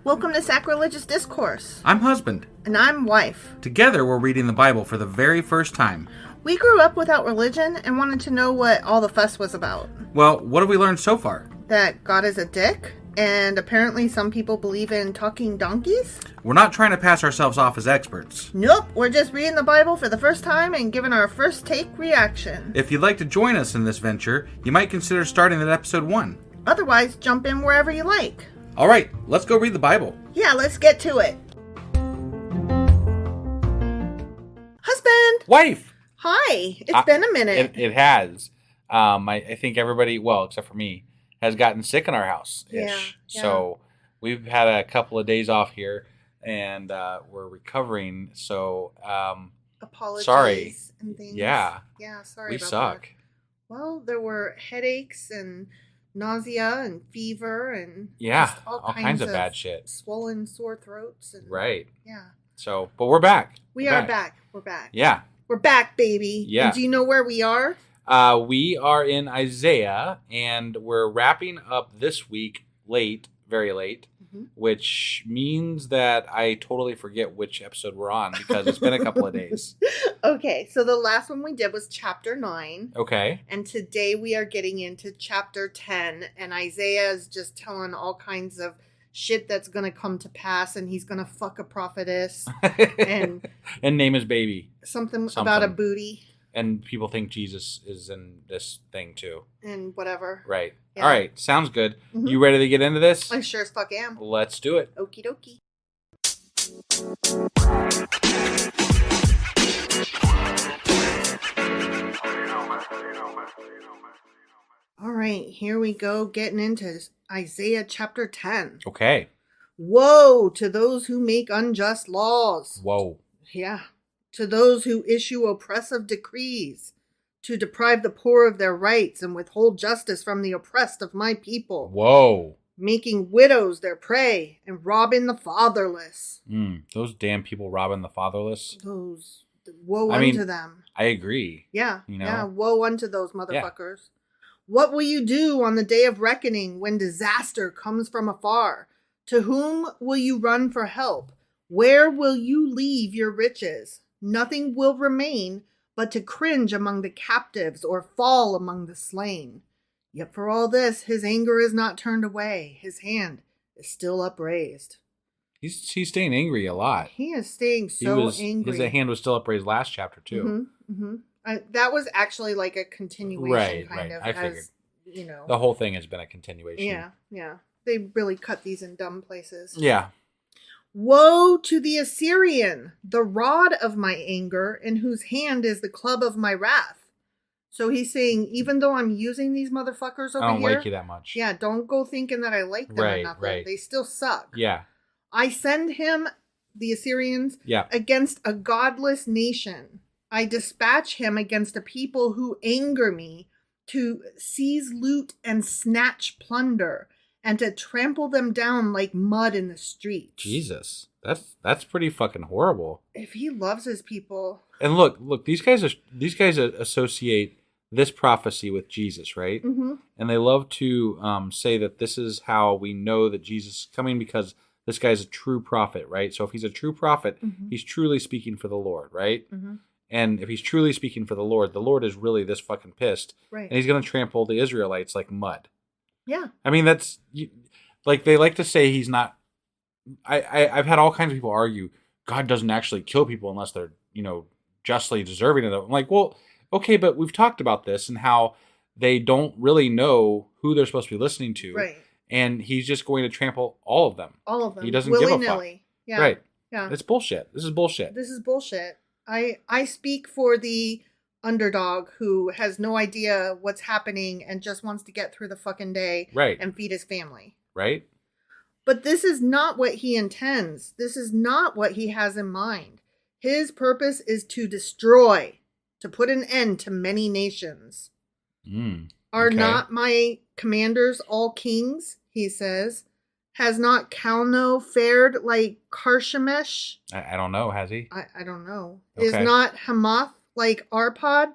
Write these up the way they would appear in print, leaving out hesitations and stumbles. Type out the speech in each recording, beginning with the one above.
Welcome to Sacrilegious Discourse. I'm husband. And I'm wife. Together we're reading the Bible for the very first time. We grew up without religion and wanted to know what all the fuss was about. Well, what have we learned so far? That God is a dick, and apparently some people believe in talking donkeys? We're not trying to pass ourselves off as experts. Nope, we're just reading the Bible for the first time and giving our first take reaction. If you'd like to join us in this venture, you might consider starting at episode 1. Otherwise, jump in wherever you like. All right, let's go read the Bible. Yeah, let's get to it. Husband! Wife! Hi, it's been a minute. It has. I think everybody, well, except for me, has gotten sick in our house-ish. Yeah. So we've had a couple of days off here, and we're recovering. So Apologies sorry. And things. Yeah. Yeah, sorry We about suck. that. Well, there were headaches and nausea and fever and Yeah, just all kinds of bad shit. Swollen sore throats. And, Right. Yeah. So, but we're back. We are back. We're back. Yeah. We're back, baby. Yeah. And do you know where we are? We are in Isaiah, and we're wrapping up this week late, very late, which means that I totally forget which episode we're on because it's been a couple of days. Okay, so the last one we did was chapter 9. Okay. And today we are getting into chapter 10, and Isaiah is just telling all kinds of shit that's going to come to pass, and he's going to fuck a prophetess and name his baby. something about a booty. And people think Jesus is in this thing too. And whatever. Right. Yeah. All right. Sounds good. You ready to get into this? I sure as fuck am. Let's do it. Okie dokie. All right, here we go, getting into Isaiah chapter 10. Okay. Woe to those who make unjust laws. Whoa. Yeah. To those who issue oppressive decrees, to deprive the poor of their rights and withhold justice from the oppressed of my people. Whoa. Making widows their prey and robbing the fatherless. Those damn people robbing the fatherless. Woe unto them. I agree. Yeah. You know? Yeah. Woe unto those motherfuckers. Yeah. What will you do on the day of reckoning when disaster comes from afar? To whom will you run for help? Where will you leave your riches? Nothing will remain but to cringe among the captives or fall among the slain. Yet for all this, his anger is not turned away. His hand is still upraised. He's staying angry a lot. He is staying angry. His hand was still upraised last chapter too. That was actually like a continuation, kind of. I figured. You know, the whole thing has been a continuation. Yeah. They really cut these in dumb places. Yeah. Woe to the Assyrian, the rod of my anger, in whose hand is the club of my wrath. So he's saying, even though I'm using these motherfuckers over here, I don't like you that much. Yeah, don't go thinking that I like them or nothing. Right. They still suck. Yeah. I send him, the Assyrians, against a godless nation. I dispatch him against a people who anger me, to seize loot and snatch plunder, and to trample them down like mud in the streets. Jesus, that's pretty fucking horrible. If he loves his people. And look, these guys associate this prophecy with Jesus, right? Mm-hmm. And they love to say that this is how we know that Jesus is coming because this guy's a true prophet, right? So if he's a true prophet, he's truly speaking for the Lord, right? Mm-hmm. And if he's truly speaking for the Lord is really this fucking pissed. Right. And he's going to trample the Israelites like mud. Yeah. I mean, that's... Like, they like to say he's not... I've had all kinds of people argue, God doesn't actually kill people unless they're, justly deserving of it. I'm like, well, okay, but we've talked about this and how they don't really know who they're supposed to be listening to. Right. And he's just going to trample all of them. All of them. He doesn't give a fuck. Yeah. Right. Yeah. It's bullshit. This is bullshit. I speak for the underdog who has no idea what's happening and just wants to get through the fucking day and feed his family. Right. But this is not what he intends. This is not what he has in mind. His purpose is to destroy, to put an end to many nations. Are not my commanders all kings, he says? Has not Calno fared like Karshemish? I don't know. Has he? I don't know. Okay. Is not Hamath like Arpad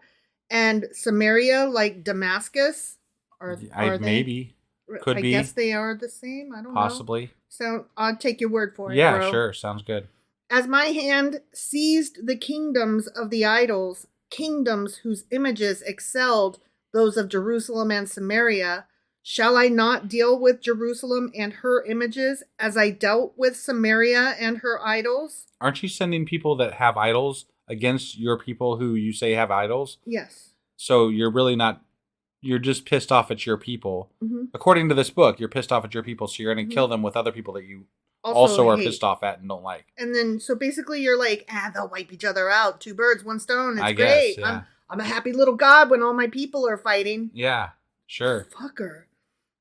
and Samaria like Damascus? Are they? Maybe. Could be. I guess they are the same. I don't know. Possibly. So I'll take your word for it, Yeah, bro. sure. Sounds good. As my hand seized the kingdoms of the idols, kingdoms whose images excelled those of Jerusalem and Samaria, shall I not deal with Jerusalem and her images as I dealt with Samaria and her idols? Aren't you sending people that have idols against your people who you say have idols? Yes. So you're really not, you're just pissed off at your people. Mm-hmm. According to this book, you're pissed off at your people, so you're going to kill them with other people that you also are pissed off at and don't like. And then, so basically you're like, they'll wipe each other out. 2 birds, 1 stone. It's I great. guess, yeah. I'm a happy little god when all my people are fighting. Yeah, sure. Fucker.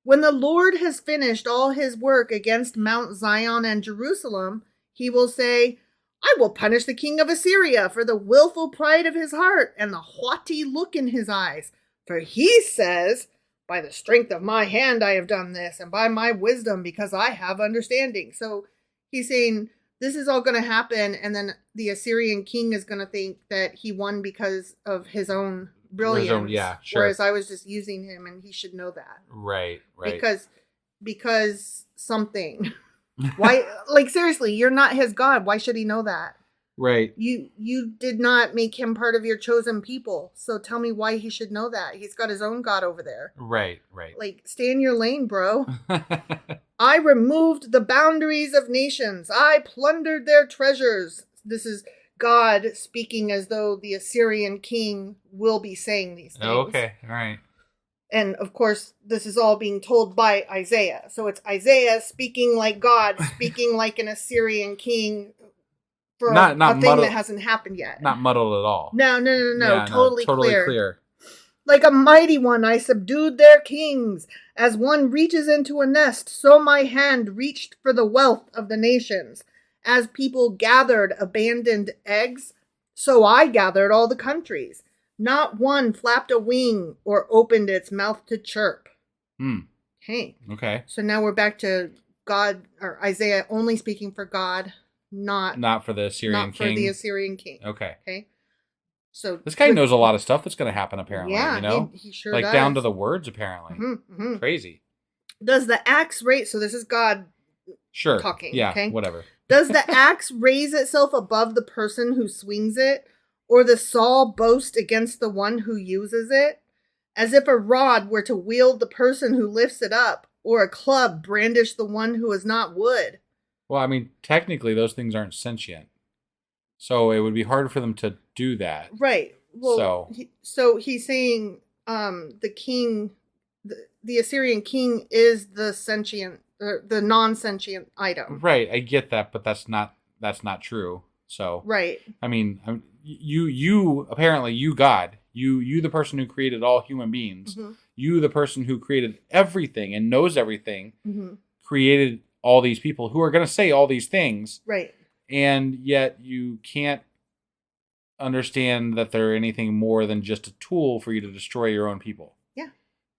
When the Lord has finished all his work against Mount Zion and Jerusalem, he will say, I will punish the king of Assyria for the willful pride of his heart and the haughty look in his eyes. For he says, by the strength of my hand I have done this, and by my wisdom because I have understanding. So he's saying this is all going to happen, and then the Assyrian king is going to think that he won because of his own brilliance. Yeah, sure. Whereas I was just using him, and he should know that. Right. Because something. Why? Like, seriously, you're not his God. Why should he know that? Right. You did not make him part of your chosen people. So tell me why he should know that. He's got his own God over there. Right. Like, stay in your lane, bro. I removed the boundaries of nations. I plundered their treasures. This is God speaking as though the Assyrian king will be saying these things. Okay. All right. And of course, this is all being told by Isaiah. So it's Isaiah speaking like God, speaking like an Assyrian king for a thing that hasn't happened yet. Not muddled at all. No. Yeah, totally clear. clear. Like a mighty one, I subdued their kings. As one reaches into a nest, so my hand reached for the wealth of the nations. As people gathered abandoned eggs, so I gathered all the countries. Not one flapped a wing or opened its mouth to chirp. Hey. Okay. So now we're back to God, or Isaiah only speaking for God, not for the Assyrian king. Not for the Assyrian king. Okay. So this guy knows a lot of stuff that's going to happen, apparently. Yeah, you know? he sure like does. Down to the words, apparently. Mm-hmm. Crazy. Does the axe raise... So this is God talking. Yeah, okay? whatever. Does the axe raise itself above the person who swings it? Or the saw boast against the one who uses it? As if a rod were to wield the person who lifts it up, or a club brandish the one who is not wood. Well, I mean, technically those things aren't sentient. So it would be hard for them to do that. Right. Well, so he's saying the king, the Assyrian king is the sentient, the non-sentient item. Right. I get that, but that's not true. So right. I mean, you apparently you God, you the person who created all human beings, you the person who created everything and knows everything, created all these people who are going to say all these things. Right. And yet you can't understand that they're anything more than just a tool for you to destroy your own people. Yeah.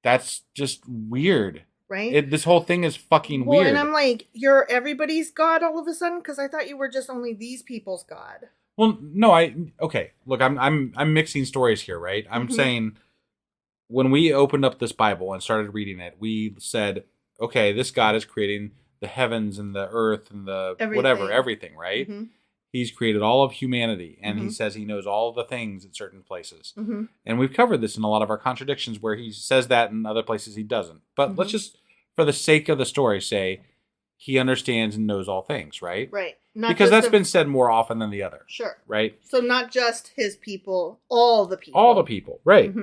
That's just weird. Right? This whole thing is fucking weird. And I'm like, you're everybody's God all of a sudden? Because I thought you were just only these people's God. Well, no, okay. Look, I'm mixing stories here, right? I'm saying when we opened up this Bible and started reading it, we said, okay, this God is creating the heavens and the earth and the everything, right? He's created all of humanity, and he says he knows all the things in certain places. And we've covered this in a lot of our contradictions where he says that in other places he doesn't. But let's just, for the sake of the story, say he understands and knows all things, right? Right. Because that's been said more often than the other. Sure. Right? So not just his people, all the people. All the people, right.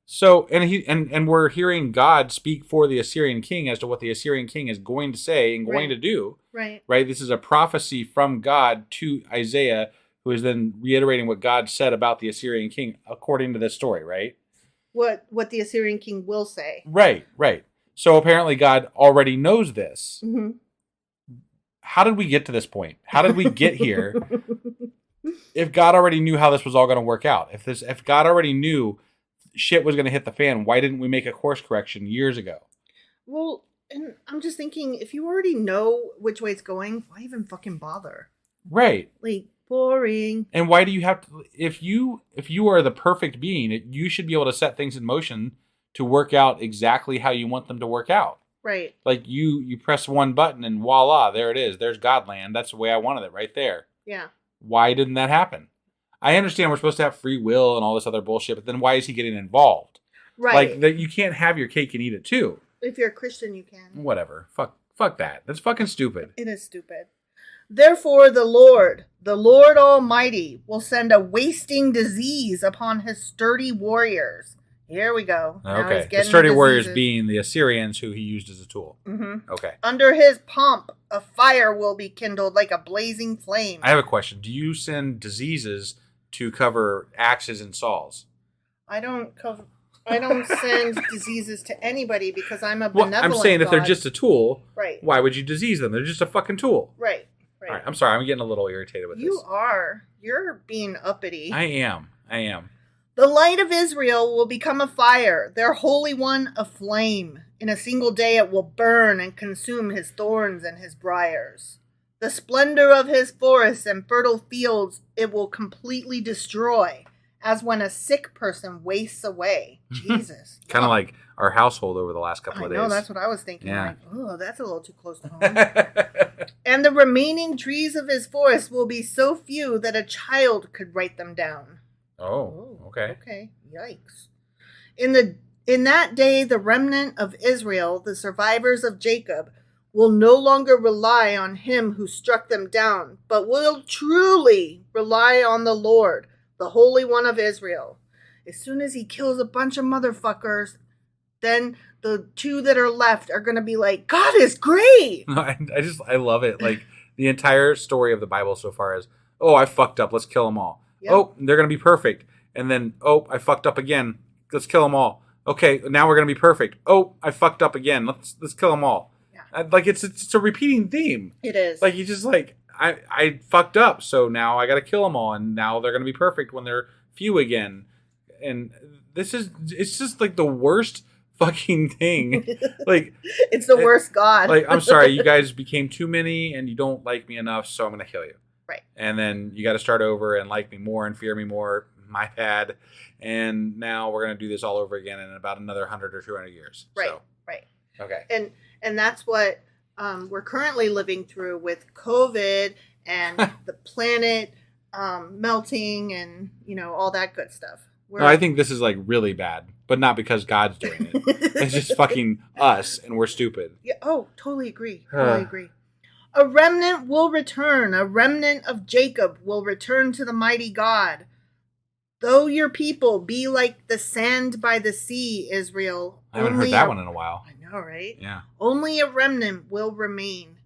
So, and we're hearing God speak for the Assyrian king as to what the Assyrian king is going to say and going to do. Right. Right. This is a prophecy from God to Isaiah, who is then reiterating what God said about the Assyrian king according to this story, right? What the Assyrian king will say. Right. So apparently God already knows this. How did we get to this point? How did we get here? If God already knew how this was all going to work out, if God already knew shit was going to hit the fan, why didn't we make a course correction years ago? Well, and I'm just thinking, if you already know which way it's going, why even fucking bother? Right. Like, boring. And why do you have to, if you are the perfect being, you should be able to set things in motion to work out exactly how you want them to work out. Right. Like you press one button and voila, there it is. There's Godland. That's the way I wanted it right there. Yeah. Why didn't that happen? I understand we're supposed to have free will and all this other bullshit, but then why is he getting involved? Right. Like, that you can't have your cake and eat it too. If you're a Christian, you can. Whatever. Fuck that. That's fucking stupid. It is stupid. Therefore, the Lord Almighty, will send a wasting disease upon his sturdy warriors. Here we go. Okay. The sturdy warriors being the Assyrians who he used as a tool. Mm-hmm. Okay. Under his pomp, a fire will be kindled like a blazing flame. I have a question. Do you send diseases to cover axes and saws? I don't send diseases to anybody because I'm a benevolent I'm saying if they're God. just a tool, right? Why would you disease them? They're just a fucking tool. Right. All right. I'm sorry. I'm getting a little irritated with this. You are. You're being uppity. I am. The light of Israel will become a fire, their Holy One a flame. In a single day it will burn and consume his thorns and his briars. The splendor of his forests and fertile fields it will completely destroy, as when a sick person wastes away. Jesus. Kind of like our household over the last couple of days. I know, that's what I was thinking. Yeah. Like, oh, that's a little too close to home. And the remaining trees of his forest will be so few that a child could write them down. Oh, okay. Okay, yikes. In that day, the remnant of Israel, the survivors of Jacob, will no longer rely on him who struck them down, but will truly rely on the Lord, the Holy One of Israel. As soon as he kills a bunch of motherfuckers, then the two that are left are going to be like, God is great. I love it. Like, the entire story of the Bible so far is, oh, I fucked up. Let's kill them all. Yep. Oh, they're going to be perfect. And then, oh, I fucked up again. Let's kill them all. Okay, now we're going to be perfect. Oh, I fucked up again. Let's kill them all. Yeah. Like, it's a repeating theme. It is. Like, you just like, I fucked up, so now I got to kill them all. And now they're going to be perfect when they're few again. And it's just like the worst fucking thing. Like, it's the worst God. Like, I'm sorry, you guys became too many and you don't like me enough, so I'm going to kill you. Right. And then you got to start over and like me more and fear me more. My bad. And now we're going to do this all over again in about another 100 or 200 years. Right. So. Right. Okay. And that's what we're currently living through with COVID and the planet melting and, all that good stuff. No, I think this is like really bad, but not because God's doing it. It's just fucking us and we're stupid. Yeah. Oh, totally agree. Totally agree. A remnant will return. A remnant of Jacob will return to the mighty God. Though your people be like the sand by the sea, Israel. I haven't heard that one in a while. I know, right? Yeah. Only a remnant will remain.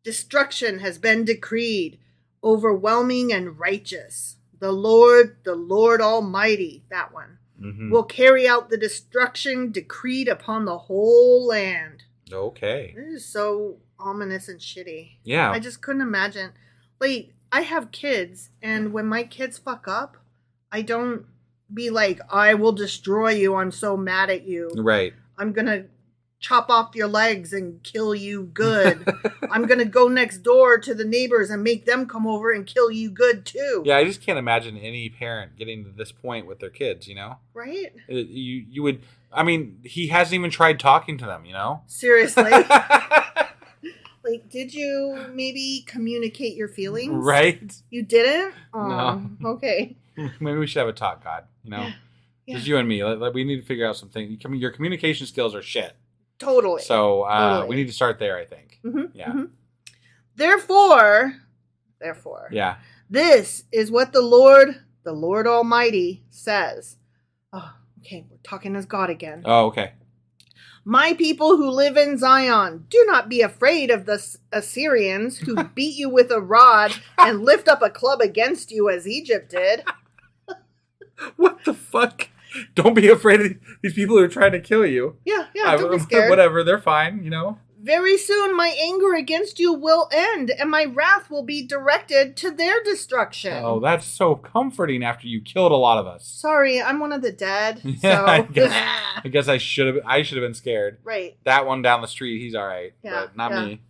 Destruction has been decreed, overwhelming and righteous. The Lord Almighty, that one, will carry out the destruction decreed upon the whole land. Okay. This is so ominous and shitty. Yeah. I just couldn't imagine. Like, I have kids, and when my kids fuck up, I don't be like, I will destroy you. I'm so mad at you. Right. I'm going to chop off your legs and kill you good. I'm going to go next door to the neighbors and make them come over and kill you good too. Yeah, I just can't imagine any parent getting to this point with their kids, Right? You would, I mean, he hasn't even tried talking to them, Seriously. Like, did you maybe communicate your feelings? Right? You didn't? No. Okay. Maybe we should have a talk, God. Yeah. Just you and me. Like, we need to figure out something. Your communication skills are shit. Totally. So Totally. we need to start there, I think. Mm-hmm. Yeah. Mm-hmm. Therefore, yeah. This is what the Lord Almighty says. Oh, okay. We're talking as God again. Oh, okay. My people who live in Zion, do not be afraid of the Assyrians who beat you with a rod and lift up a club against you as Egypt did. What the fuck? Don't be afraid of these people who are trying to kill you. Yeah, don't be scared. Whatever, they're fine, Very soon my anger against you will end, and my wrath will be directed to their destruction. Oh, that's so comforting after you killed a lot of us. Sorry, I'm one of the dead. Yeah, So. I guess I should have been scared. Right. That one down the street, he's all right. Yeah, but not me.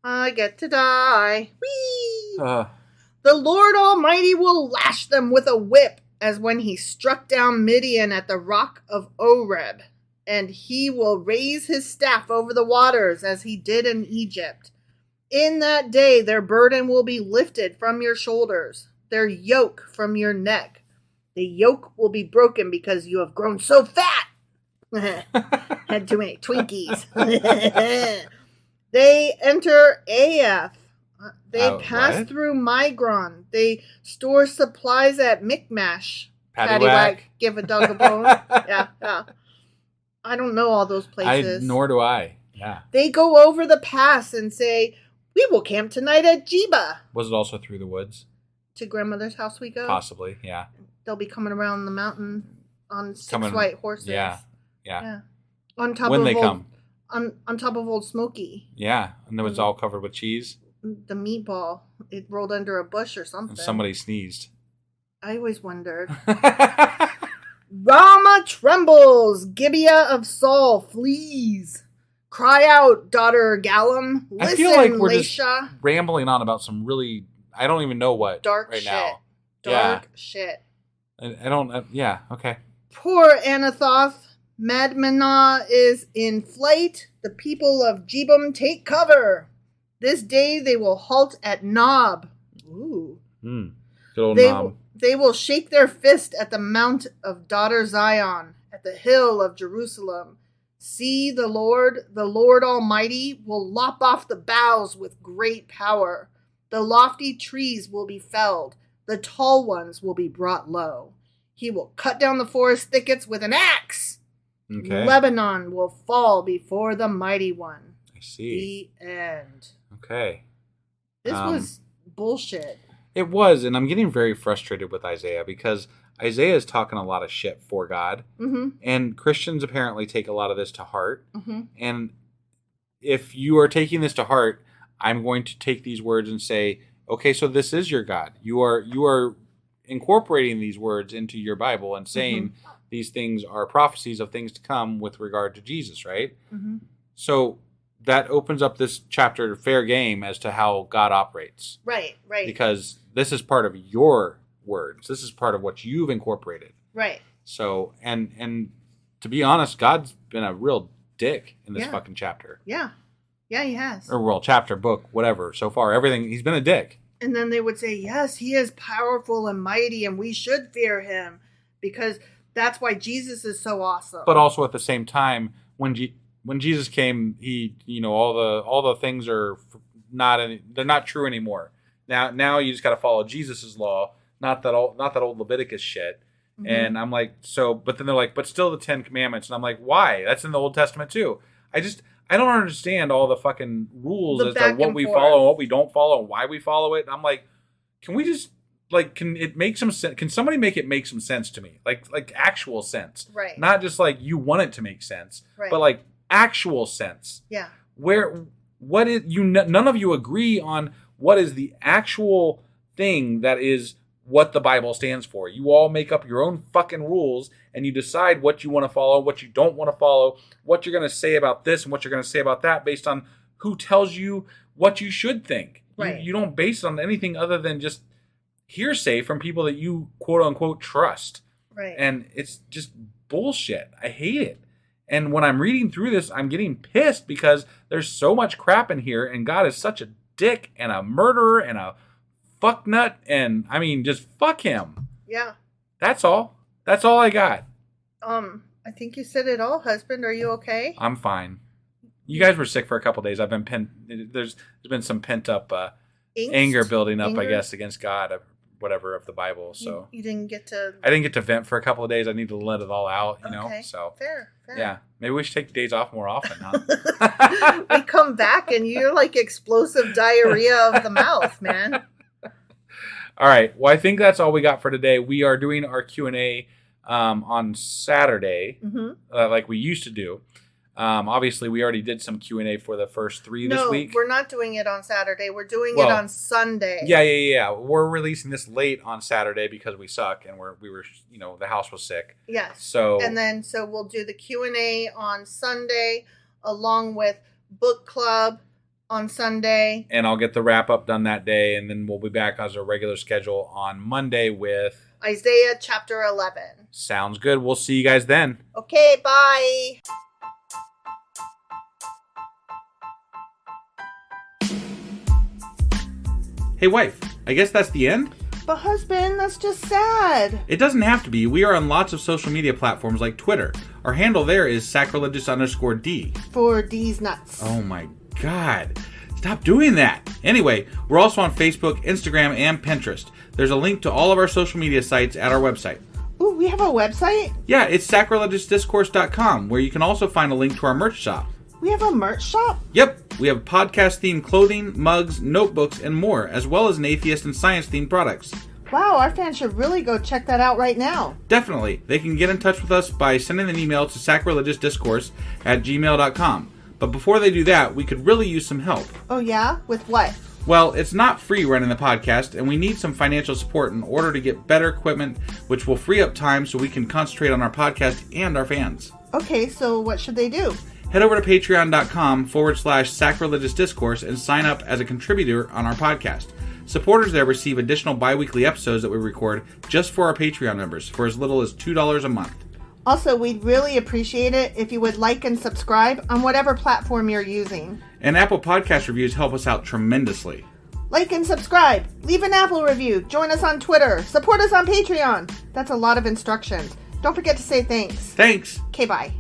I get to die. Whee! The Lord Almighty will lash them with a whip, as when he struck down Midian at the rock of Oreb. and he will raise his staff over the waters as he did in Egypt. In that day their burden will be lifted from your shoulders, their yoke from your neck. The yoke will be broken because you have grown so fat. Had too many Twinkies. They enter Af. They pass through Migron. They store supplies at Michmash. Paddywhack. Give a dog a bone. Yeah. I don't know all those places. Nor do I. Yeah. They go over the pass and say, we will camp tonight at Jeba. Was it also through the woods? To grandmother's house we go? Possibly, yeah. They'll be coming around the mountain on six white horses. Yeah. On top when of they come. On top of Old Smoky. Yeah, and it was all covered with cheese. The meatball. It rolled under a bush or something. And somebody sneezed. I always wondered. Rama trembles. Gibeah of Saul flees. Cry out, daughter Gallim. Listen, I feel like we're Laisha. just rambling on about some really, I don't even know what dark right shit. now. Dark shit. I don't, yeah, okay. Poor Anathoth. Madmenah is in flight. The people of Jebum take cover. This day they will halt at Nob. Ooh. Good old Nob. They will shake their fist at the mount of daughter Zion, at the hill of Jerusalem. See, the Lord Almighty, will lop off the boughs with great power. The lofty trees will be felled. The tall ones will be brought low. He will cut down the forest thickets with an axe. Okay. Lebanon will fall before the mighty one. I see. The end. Okay. This was bullshit. It was, and I'm getting very frustrated with Isaiah because Isaiah is talking a lot of shit for God, and Christians apparently take a lot of this to heart. And if you are taking this to heart, I'm going to take these words and say, okay, so this is your God. You are incorporating these words into your Bible and saying these things are prophecies of things to come with regard to Jesus, right? So that opens up this chapter fair game as to how God operates. Right. Because this is part of your words. This is part of what you've incorporated. Right. So, and to be honest, God's been a real dick in this fucking chapter. Yeah. Yeah, he has. Or, well, chapter, book, whatever. So far, everything, he's been a dick. And then they would say, yes, he is powerful and mighty, and we should fear him because that's why Jesus is so awesome. But also at the same time, when Jesus came, he, all the things are they're not true anymore. Now you just got to follow Jesus's law, not that old Leviticus shit. And I'm like, but then they're like, but still the 10 Commandments. And I'm like, why? That's in the Old Testament too. I don't understand all the fucking rules as to what we follow and what we don't follow and why we follow it. And I'm like, can we just, can it make some sense? Can somebody make it make some sense to me? Like actual sense. Right. Not just like you want it to make sense, right. But like actual sense. Yeah. None of you agree on what is the actual thing that is what the Bible stands for. You all make up your own fucking rules and you decide what you want to follow, what you don't want to follow, what you're going to say about this and what you're going to say about that based on who tells you what you should think. Right. You don't base it on anything other than just hearsay from people that you quote unquote trust. Right. And it's just bullshit. I hate it. And when I'm reading through this, I'm getting pissed because there's so much crap in here and God is such a dick and a murderer and a fuck nut, and I mean, just fuck him. Yeah. That's all. That's all I got. I think you said it all, husband. Are you okay? I'm fine. You guys were sick for a couple of days. I've been there's been some pent up anger building up, I guess, against God, or whatever of the Bible. So you didn't get to. I didn't get to vent for a couple of days. I need to let it all out, you know. So fair. Yeah, maybe we should take days off more often, huh? We come back and you're like explosive diarrhea of the mouth, man. All right. Well, I think that's all we got for today. We are doing our Q&A on Saturday, like we used to do. Obviously, we already did some Q&A for the first 3 this week. No, we're not doing it on Saturday. We're doing it on Sunday. Yeah. We're releasing this late on Saturday because we suck and we were, the house was sick. Yes. So we'll do the Q&A on Sunday along with book club on Sunday. And I'll get the wrap up done that day, and then we'll be back as our regular schedule on Monday with Isaiah chapter 11. Sounds good. We'll see you guys then. Okay, bye. Hey, wife, I guess that's the end? But husband, that's just sad. It doesn't have to be. We are on lots of social media platforms like Twitter. Our handle there is sacrilegious_D. For D's nuts. Oh my God. Stop doing that. Anyway, we're also on Facebook, Instagram, and Pinterest. There's a link to all of our social media sites at our website. Ooh, we have a website? Yeah, it's sacrilegiousdiscourse.com, where you can also find a link to our merch shop. We have a merch shop? Yep, we have podcast-themed clothing, mugs, notebooks, and more, as well as an atheist and science-themed products. Wow, our fans should really go check that out right now. Definitely. They can get in touch with us by sending an email to sacrilegiousdiscourse@gmail.com. But before they do that, we could really use some help. Oh yeah? With what? Well, it's not free running the podcast, and we need some financial support in order to get better equipment, which will free up time so we can concentrate on our podcast and our fans. Okay, so what should they do? Head over to patreon.com/sacrilegiousdiscourse and sign up as a contributor on our podcast. Supporters there receive additional bi-weekly episodes that we record just for our Patreon members for as little as $2 a month. Also, we'd really appreciate it if you would like and subscribe on whatever platform you're using. And Apple Podcast reviews help us out tremendously. Like and subscribe, leave an Apple review, join us on Twitter, support us on Patreon. That's a lot of instructions. Don't forget to say thanks. Thanks. Okay, bye.